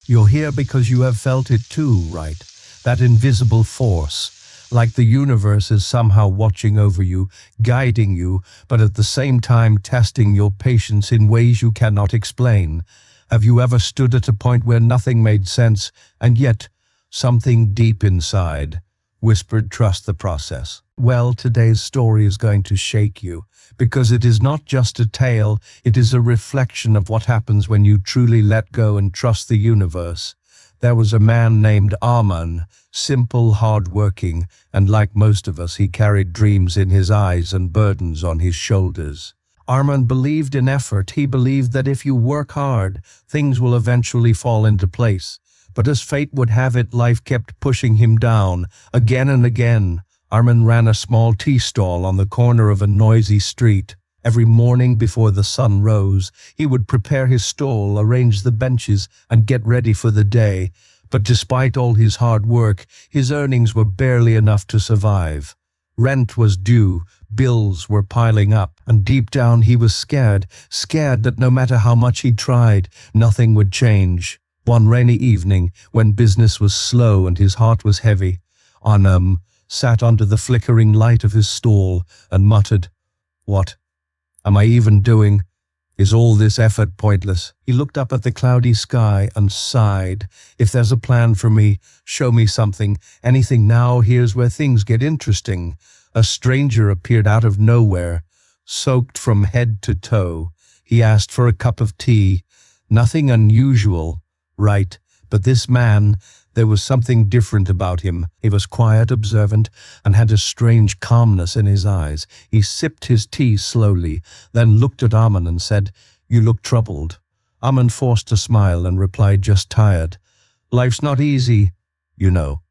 You're here because you have felt it too, right? That invisible force, like the universe is somehow watching over you, guiding you, but at the same time testing your patience in ways you cannot explain. Have you ever stood at a point where nothing made sense, and yet something deep inside whispered, trust the process? Well, today's story is going to shake you, because it is not just a tale, it is a reflection of what happens when you truly let go and trust the universe. There was a man named Armaan, simple, hard-working, and like most of us, he carried dreams in his eyes and burdens on his shoulders. Armaan believed in effort. He believed that if you work hard, things will eventually fall into place. But as fate would have it, life kept pushing him down, again and again. Armaan ran a small tea stall on the corner of a noisy street. Every morning before the sun rose, he would prepare his stall, arrange the benches, and get ready for the day. But despite all his hard work, his earnings were barely enough to survive. Rent was due, bills were piling up, and deep down he was scared that no matter how much he tried, nothing would change. One rainy evening, when business was slow and his heart was heavy, Armaan sat under the flickering light of his stall and muttered, "What am I even doing? Is all this effort pointless?" He looked up at the cloudy sky and sighed. "If there's a plan for me, show me something, anything now. Here's where things get interesting." A stranger appeared out of nowhere, soaked from head to toe. He asked for a cup of tea. Nothing unusual, right? But this man, there was something different about him. He was quiet, observant, and had a strange calmness in his eyes. He sipped his tea slowly, then looked at Armaan and said, "You look troubled." Armaan forced a smile and replied, "Just tired. Life's not easy, you know."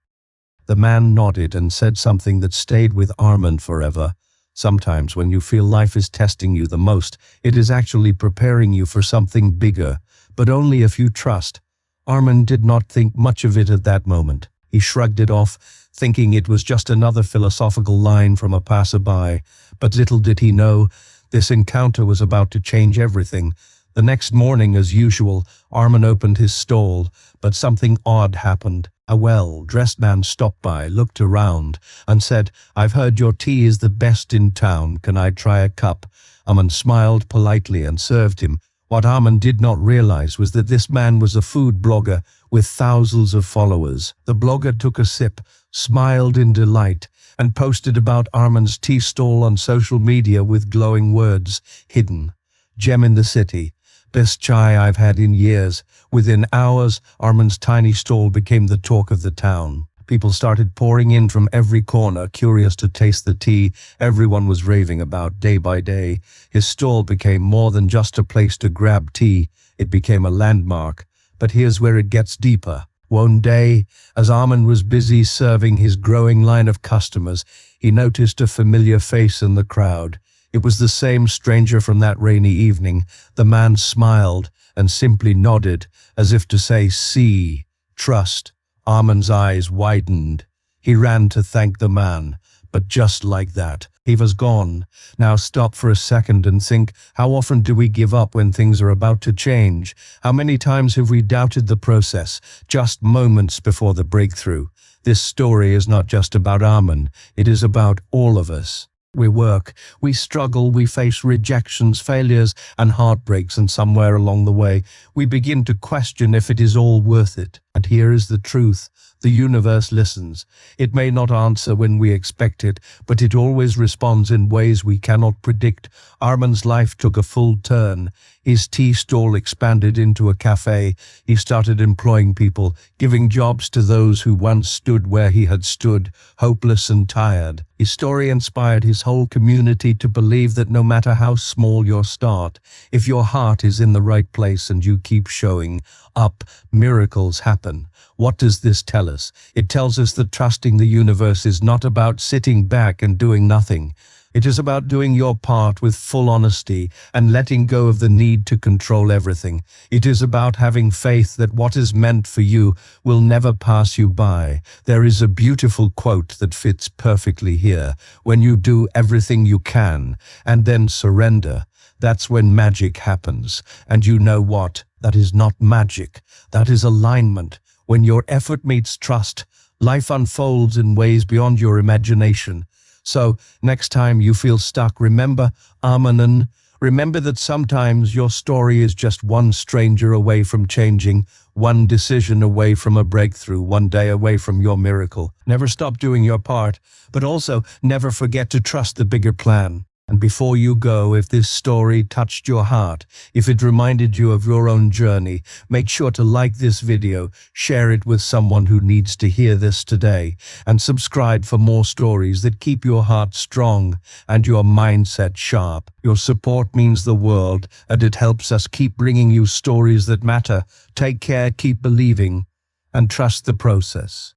The man nodded and said something that stayed with Armaan forever. Sometimes when you feel life is testing you the most, it is actually preparing you for something bigger, but only if you trust. Armaan did not think much of it at that moment. He shrugged it off, thinking it was just another philosophical line from a passerby. But little did he know, this encounter was about to change everything. The next morning, as usual, Armaan opened his stall, but something odd happened. A well-dressed man stopped by, looked around, and said, "I've heard your tea is the best in town. Can I try a cup?" Armaan smiled politely and served him. What Armaan did not realize was that this man was a food blogger with thousands of followers. The blogger took a sip, smiled in delight, and posted about Armaan's tea stall on social media with glowing words, "Hidden gem in the city. Best chai I've had in years." Within hours, Armaan's tiny stall became the talk of the town. People started pouring in from every corner, curious to taste the tea everyone was raving about. Day by day, his stall became more than just a place to grab tea. It became a landmark. But here's where it gets deeper. One day, as Armaan was busy serving his growing line of customers, he noticed a familiar face in the crowd. It was the same stranger from that rainy evening. The man smiled and simply nodded, as if to say, "See, trust." Armaan's eyes widened. He ran to thank the man, but just like that, he was gone. Now stop for a second and think, how often do we give up when things are about to change? How many times have we doubted the process, just moments before the breakthrough? This story is not just about Armaan, it is about all of us. We work, we struggle, we face rejections, failures, and heartbreaks, and somewhere along the way, we begin to question if it is all worth it. And here is the truth. The universe listens. It may not answer when we expect it, but it always responds in ways we cannot predict. Armaan's life took a full turn. His tea stall expanded into a cafe. He started employing people, giving jobs to those who once stood where he had stood, hopeless and tired. His story inspired his whole community to believe that no matter how small your start, if your heart is in the right place and you keep showing up, miracles happen. What does this tell us? It tells us that trusting the universe is not about sitting back and doing nothing. It is about doing your part with full honesty and letting go of the need to control everything. It is about having faith that what is meant for you will never pass you by. There is a beautiful quote that fits perfectly here. When you do everything you can and then surrender, that's when magic happens. And you know what? That is not magic. That is alignment. When your effort meets trust, life unfolds in ways beyond your imagination. So, next time you feel stuck, remember, Armaan, remember that sometimes your story is just one stranger away from changing, one decision away from a breakthrough, one day away from your miracle. Never stop doing your part, but also never forget to trust the bigger plan. And before you go, if this story touched your heart, if it reminded you of your own journey, make sure to like this video, share it with someone who needs to hear this today, and subscribe for more stories that keep your heart strong and your mindset sharp. Your support means the world, and it helps us keep bringing you stories that matter. Take care, keep believing, and trust the process.